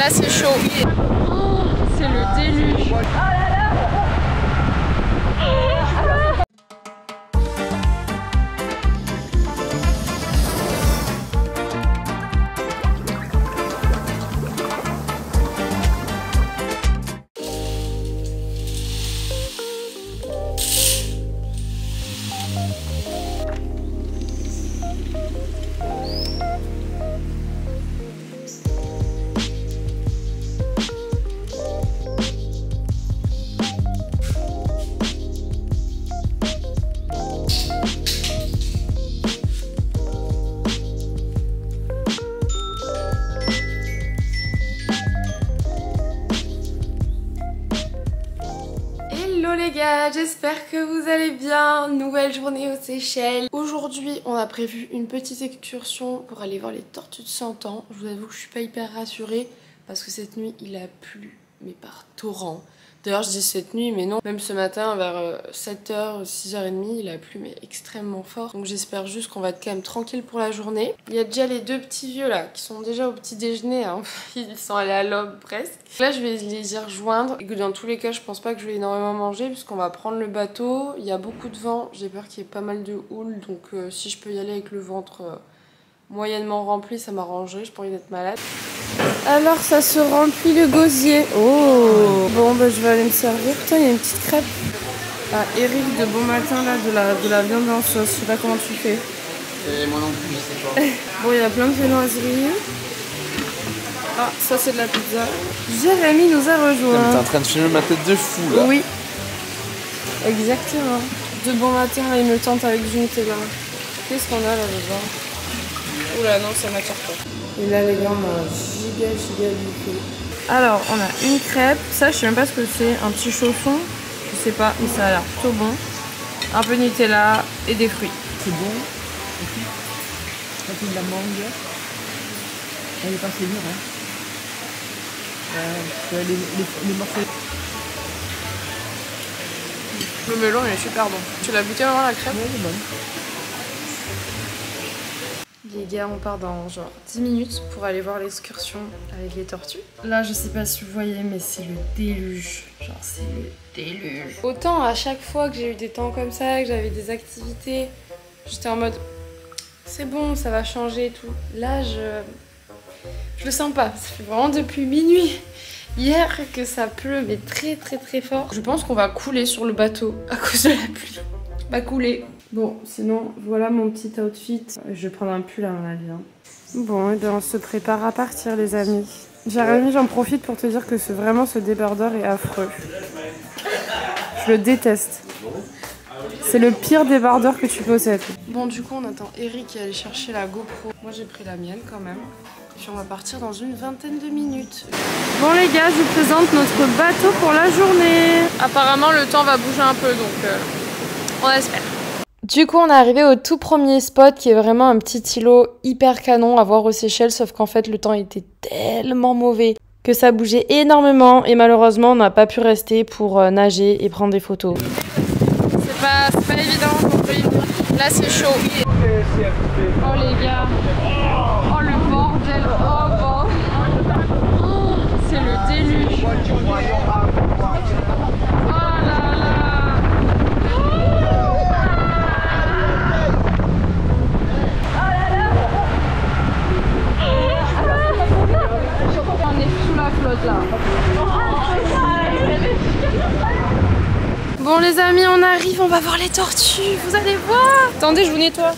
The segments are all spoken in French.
Là c'est chaud. Oh, c'est le déluge. Hello les gars, j'espère que vous allez bien. Nouvelle journée aux Seychelles. Aujourd'hui on a prévu une petite excursion pour aller voir les tortues de 100 ans. Je vous avoue que je suis pas hyper rassurée parce que cette nuit il a plu mais par torrent. D'ailleurs je dis cette nuit mais non, même ce matin vers 7h, 6h30 il a plu mais extrêmement fort. Donc j'espère juste qu'on va être quand même tranquille pour la journée. Il y a déjà les deux petits vieux là qui sont déjà au petit déjeuner hein. Ils sont allés à l'aube presque. Là je vais les y rejoindre et que dans tous les cas je pense pas que je vais énormément manger puisqu'on va prendre le bateau. Il y a beaucoup de vent, j'ai peur qu'il y ait pas mal de houle donc si je peux y aller avec le ventre moyennement rempli ça m'arrangerait, je pourrais être malade. Alors ça se remplit le gosier. Oh bon bah je vais aller me servir. Putain il y a une petite crêpe. Ah Eric de bon matin là de la viande en sauce. Je sais pas comment tu fais. Moi non plus je sais pas. Bon il y a plein de viennoiseries. Ah ça c'est de la pizza. Jérémy nous a rejoint. T'es en train de filmer ma tête de fou là. Oui. Exactement. De bon matin là, il me tente avec du Nutella. Qu'est-ce qu'on a là-dedans? Oula non ça m'attire pas. Et là les gars on a un giga buffet. Alors on a une crêpe, ça je sais même pas ce que c'est, un petit chausson, je sais pas mais ça a l'air plutôt bon. Un peu de Nutella et des fruits. C'est bon. Ça fait de la mangue. Elle est pas assez dure hein. Les morceaux. Le melon il est super bon. Tu l'as goûté avant la crêpe? Ouais, elle est bonne. Les gars, on part dans genre 10 minutes pour aller voir l'excursion avec les tortues. Là, je sais pas si vous voyez, mais c'est le déluge. Genre, c'est le déluge. Autant à chaque fois que j'ai eu des temps comme ça, que j'avais des activités, j'étais en mode c'est bon, ça va changer et tout. Là, je le sens pas. Ça fait vraiment depuis minuit hier que ça pleut, mais très fort. Je pense qu'on va couler sur le bateau à cause de la pluie. On va couler. Bon, sinon, voilà mon petit outfit. Je vais prendre un pull à mon avis. Hein. Bon, et bien on se prépare à partir, les amis. Jérémy, j'en profite pour te dire que vraiment ce débardeur est affreux. Je le déteste. C'est le pire débardeur que tu possèdes. Bon, du coup, on attend Eric qui est allé chercher la GoPro. Moi, j'ai pris la mienne quand même. Puis on va partir dans une vingtaine de minutes. Bon, les gars, je vous présente notre bateau pour la journée. Apparemment, le temps va bouger un peu, donc on espère. Du coup on est arrivé au tout premier spot qui est vraiment un petit îlot hyper canon à voir aux Seychelles, sauf qu'en fait le temps était tellement mauvais que ça bougeait énormément et malheureusement on n'a pas pu rester pour nager et prendre des photos. C'est pas évident pour lui. Là c'est chaud. Oh les gars. Oh le bordel. Oh, c'est le déluge. Bon les amis, on arrive, on va voir les tortues, vous allez voir. Attendez, je vous nettoie.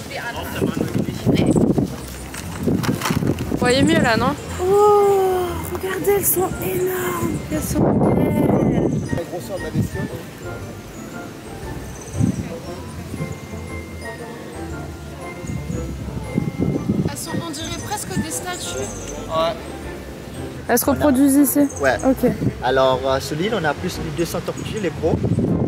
Vous voyez mieux là, non? Oh, regardez, elles sont énormes. Elles sont belles. La grosseur de la bestiole. Elles sont, on dirait presque des statues. Ouais. Elles se reproduisent ici? Ouais. Ok. Alors sur l'île, on a plus de 200 tortues, les pros,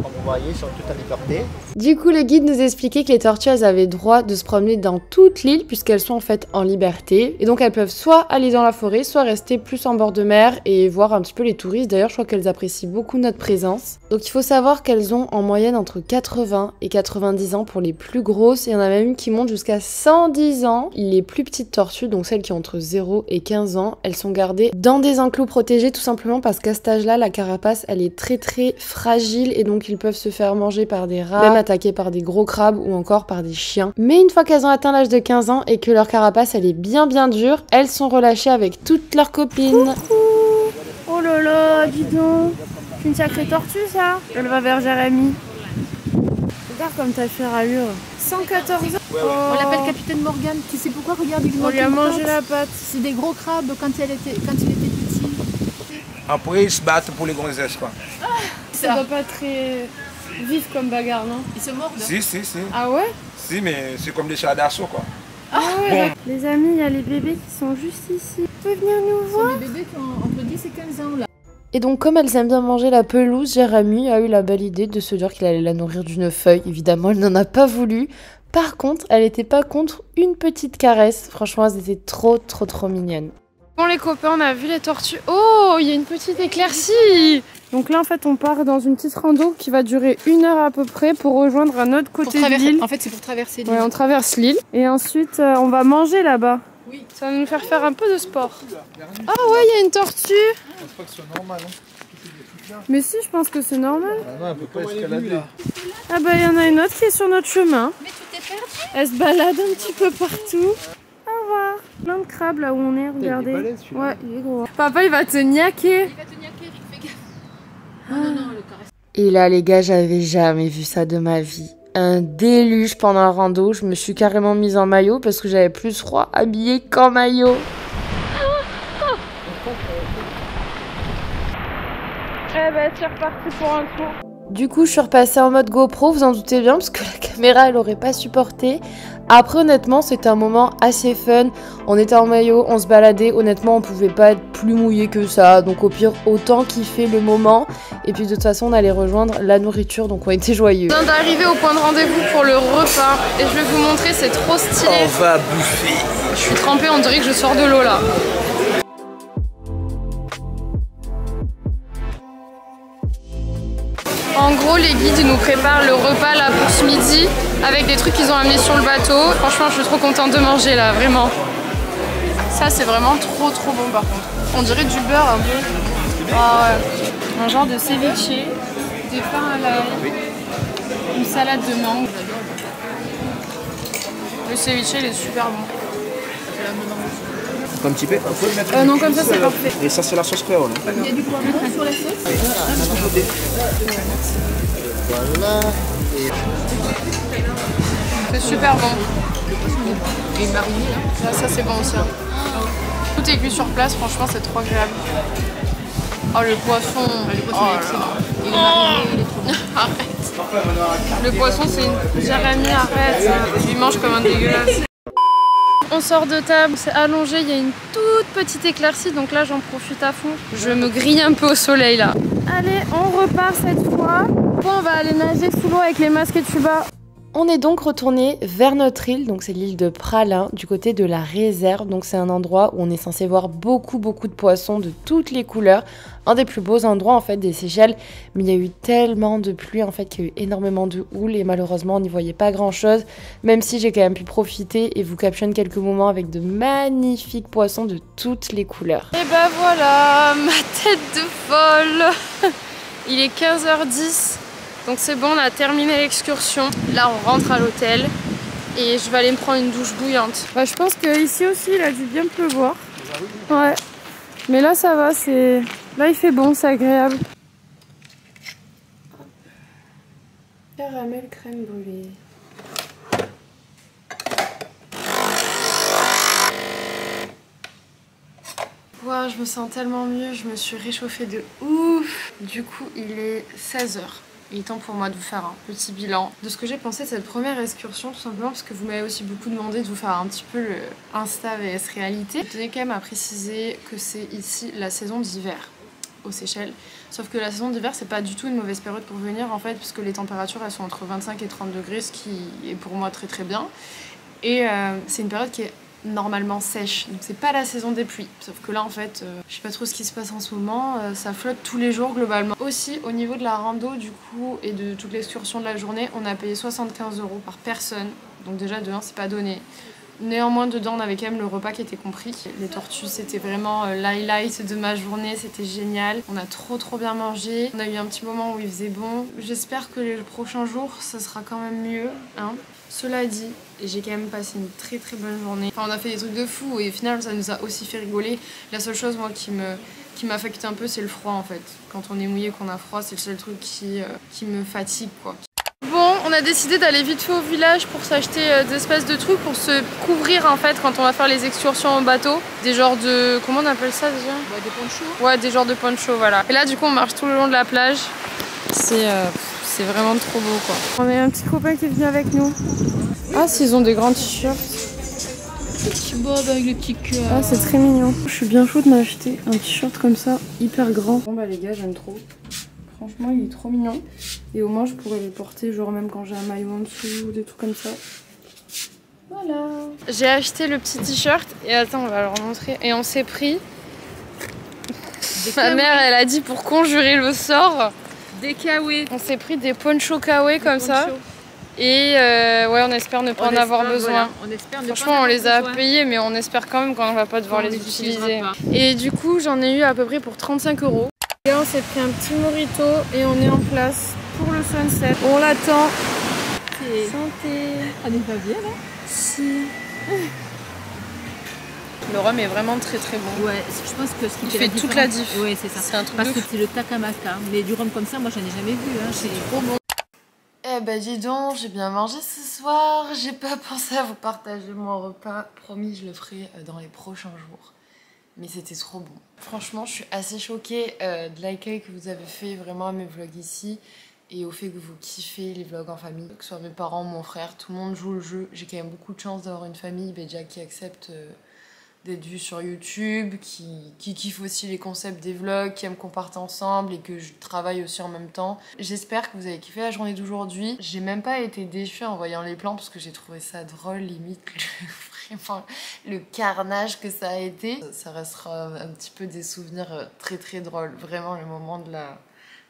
comme voyez, ils sont toutes en liberté. Du coup, le guide nous expliquait que les tortues, elles avaient droit de se promener dans toute l'île puisqu'elles sont en fait en liberté. Et donc, elles peuvent soit aller dans la forêt, soit rester plus en bord de mer et voir un petit peu les touristes. D'ailleurs, je crois qu'elles apprécient beaucoup notre présence. Donc, il faut savoir qu'elles ont en moyenne entre 80 et 90 ans pour les plus grosses. Il y en a même qui montent jusqu'à 110 ans. Les plus petites tortues, donc celles qui ont entre 0 et 15 ans, elles sont gardées dans des enclos protégés tout simplement parce qu'à cet âge-là, la carapace, elle est très fragile et donc ils peuvent se faire manger par des rats, même attaqués par des gros crabes ou encore par des chiens. Mais une fois qu'elles ont atteint l'âge de 15 ans et que leur carapace elle est bien dure, elles sont relâchées avec toutes leurs copines. Coucou. Oh là là, dis donc, c'est une sacrée tortue ça. Elle va vers Jérémy. Regarde comme t'as fait rallure. 114 ans. Oh. On l'appelle Capitaine Morgan. Tu sais pourquoi? Regarde, on lui a mangé la patte. C'est des gros crabes quand il était petit. Après, ils se battent pour les gonzesses, quoi. Ça doit pas très vif comme bagarre, non? Ils se mordent. Si. Ah ouais? Si, mais c'est comme des chats d'assaut, quoi. Ah ouais. Bon. Les amis, il y a les bébés qui sont juste ici. Vous pouvez venir nous voir? Ce sont des bébés qui ont entre 10 et 15 ans, là. Et donc, comme elles aiment bien manger la pelouse, Jérémy a eu la belle idée de se dire qu'il allait la nourrir d'une feuille. Évidemment, elle n'en a pas voulu. Par contre, elle était pas contre une petite caresse. Franchement, elles étaient trop mignonnes. Bon les copains, on a vu les tortues. Oh, il y a une petite éclaircie. Donc là en fait on part dans une petite rando qui va durer 1 heure à peu près pour rejoindre un autre côté de l'île. En fait c'est pour traverser l'île. Ouais, on traverse l'île. Et ensuite on va manger là-bas. Oui. Ça va nous faire un peu de sport. Ah ouais, il y a une tortue. Je pense pas que ce soit normal. Hein. Mais si, je pense que c'est normal. Ah non, elle peut pas escalader. Ah bah il y en a une autre qui est sur notre chemin. Mais tu t'es perdu. Elle se balade un petit peu partout. Au revoir. Plein de crabes là où on est, regardez. Il est balèze, celui-là. Ouais, il est gros. Papa il va te niaquer. Il va te niaquer, Eric, fais gaffe. Non, le caresse. Et là les gars, j'avais jamais vu ça de ma vie. Un déluge pendant un rando, je me suis carrément mise en maillot parce que j'avais plus froid habillée qu'en maillot. Eh ben c'est reparti pour un tour. Du coup, je suis repassée en mode GoPro, vous en doutez bien, parce que la caméra, elle aurait pas supporté. Après, honnêtement, c'était un moment assez fun. On était en maillot, on se baladait. Honnêtement, on pouvait pas être plus mouillé que ça. Donc, au pire, autant kiffer le moment. Et puis, de toute façon, on allait rejoindre la nourriture, donc on était joyeux. On vient d'arriver au point de rendez-vous pour le repas. Et je vais vous montrer, c'est trop stylé. On va bouffer. Je suis trempée, on dirait que je sors de l'eau là. En gros, les guides ils nous préparent le repas là pour ce midi avec des trucs qu'ils ont amenés sur le bateau. Franchement, je suis trop contente de manger là, vraiment. Ça, c'est vraiment trop bon par contre. On dirait du beurre un peu. Ah ouais. Un genre de ceviche, des pains à l'ail, une salade de mangue. Le ceviche, il est super bon. Un petit peu. On peut le mettre Non, comme ça, c'est parfait. Et ça, c'est la sauce créole. Hein. Il y a du poivron sur la sauce. Voilà. Et... C'est super bon. Et mariné là. Ça c'est bon aussi. Hein. Tout est cuit sur place, franchement, c'est trop agréable. Oh, le poisson. Le poisson est excellent. Il est mariné, il est trop bon. Arrête. Le poisson, c'est une... Jérémy, arrête. Tu lui manges comme un dégueulasse. On sort de table, c'est allongé, il y a une toute petite éclaircie, donc là j'en profite à fond. Je me grille un peu au soleil là. Allez, on repart cette fois. Bon, on va aller nager sous l'eau avec les masques et tuba. On est donc retourné vers notre île, donc c'est l'île de Pralin, du côté de la réserve. Donc c'est un endroit où on est censé voir beaucoup de poissons de toutes les couleurs. Un des plus beaux endroits en fait des Seychelles. Mais il y a eu tellement de pluie en fait qu'il y a eu énormément de houle et malheureusement on n'y voyait pas grand chose. Même si j'ai quand même pu profiter et vous captionne quelques moments avec de magnifiques poissons de toutes les couleurs. Et bah voilà, ma tête de folle. Il est 15h10. Donc c'est bon, on a terminé l'excursion. Là, on rentre à l'hôtel et je vais aller me prendre une douche bouillante. Bah, je pense qu'ici aussi, il a dû bien pleuvoir. Ouais. Mais là, ça va, c'est... Là, il fait bon, c'est agréable. Caramel crème brûlée. Wow, je me sens tellement mieux, je me suis réchauffée de ouf. Du coup, il est 16h. Il est temps pour moi de vous faire un petit bilan de ce que j'ai pensé de cette première excursion, tout simplement parce que vous m'avez aussi beaucoup demandé de vous faire un petit peu le Insta vs réalité. Je tenais quand même à préciser que c'est ici la saison d'hiver. aux Seychelles. Sauf que la saison d'hiver, c'est pas du tout une mauvaise période pour venir en fait, puisque les températures elles sont entre 25 et 30 degrés, ce qui est pour moi très très bien. Et c'est une période qui est normalement sèche, donc c'est pas la saison des pluies. Sauf que là en fait, je sais pas trop ce qui se passe en ce moment, ça flotte tous les jours globalement. Aussi au niveau de la rando du coup et de toute l'excursion de la journée, on a payé 75 € par personne, donc déjà de 1 c'est pas donné. Néanmoins dedans on avait quand même le repas qui était compris. Les tortues c'était vraiment l'highlight de ma journée, c'était génial. On a trop bien mangé, on a eu un petit moment où il faisait bon. J'espère que les prochains jours ça sera quand même mieux, hein. Cela dit, j'ai quand même passé une très bonne journée. Enfin, on a fait des trucs de fou et au final ça nous a aussi fait rigoler. La seule chose moi qui m'affecte un peu c'est le froid en fait. Quand on est mouillé, qu'on a froid, c'est le seul truc qui me fatigue quoi. Bon, on a décidé d'aller vite fait au village pour s'acheter des espèces de trucs pour se couvrir en fait quand on va faire les excursions en bateau. Des genres de... comment on appelle ça déjà? Ouais, des ponchos. Ouais, des genres de ponchos, voilà. Et là du coup on marche tout le long de la plage. C'est vraiment trop beau quoi. On a un petit copain qui est venu avec nous. Ah, s'ils ont des grands t-shirts. Le petit bob avec le petit cœur. Ah, c'est très mignon. Je suis bien chaud de m'acheter un t-shirt comme ça, hyper grand. Bon bah les gars, j'aime trop. Franchement, il est trop mignon. Et au moins, je pourrais le porter, genre même quand j'ai un maillot en dessous, des trucs comme ça. Voilà. J'ai acheté le petit t-shirt et attends, on va leur montrer. Et on s'est pris. Ma mère, elle a dit pour conjurer le sort. Des kawaii. On s'est pris des ponchos kawaii comme ça. Et ouais, on espère ne pas en avoir besoin. Voilà, on espère ne Franchement, on les a payés, mais on espère quand même qu'on ne va pas devoir les utiliser. Et du coup, j'en ai eu à peu près pour 35 €. Et on s'est pris un petit mojito et on est en place pour le sunset. On l'attend. Santé. On n'est pas bien là? Si. Le rhum est vraiment très bon. Ouais, je pense que ce qui fait toute la diff. Ouais, c'est ça. C'est un truc parce de que fou. c'est le takamaka. Mais du rhum comme ça, moi j'en ai jamais vu. Hein. C'est trop bon. Eh ben dis donc, j'ai bien mangé ce soir. J'ai pas pensé à vous partager mon repas. Promis, je le ferai dans les prochains jours. Mais c'était trop bon. Franchement, je suis assez choquée de l'accueil que vous avez fait vraiment à mes vlogs ici. Et au fait que vous kiffez les vlogs en famille. Que ce soit mes parents, mon frère, tout le monde joue le jeu. J'ai quand même beaucoup de chance d'avoir une famille déjà qui accepte d'être vue sur YouTube, qui kiffe aussi les concepts des vlogs, qui aime qu'on parte ensemble et que je travaille aussi en même temps. J'espère que vous avez kiffé la journée d'aujourd'hui. J'ai même pas été déçue en voyant les plans parce que j'ai trouvé ça drôle, limite vraiment le carnage que ça a été. Ça restera un petit peu des souvenirs très drôles. Vraiment le moment de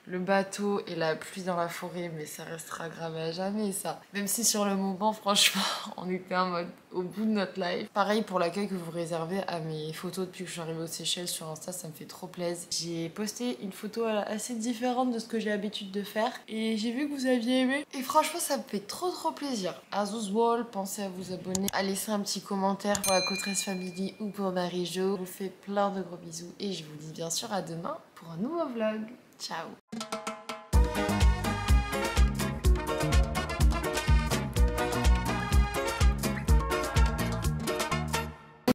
le bateau et la pluie dans la forêt, mais ça restera gravé à jamais ça. Même si sur le moment, franchement, on était en mode au bout de notre life. Pareil pour l'accueil que vous réservez à mes photos depuis que je suis arrivée aux Seychelles sur Insta, ça me fait trop plaisir. J'ai posté une photo assez différente de ce que j'ai l'habitude de faire et j'ai vu que vous aviez aimé. Et franchement, ça me fait trop plaisir. As usual, pensez à vous abonner, à laisser un petit commentaire pour la Côteresse Family ou pour Marie-Jo. Je vous fais plein de gros bisous et je vous dis bien sûr à demain pour un nouveau vlog. Ciao.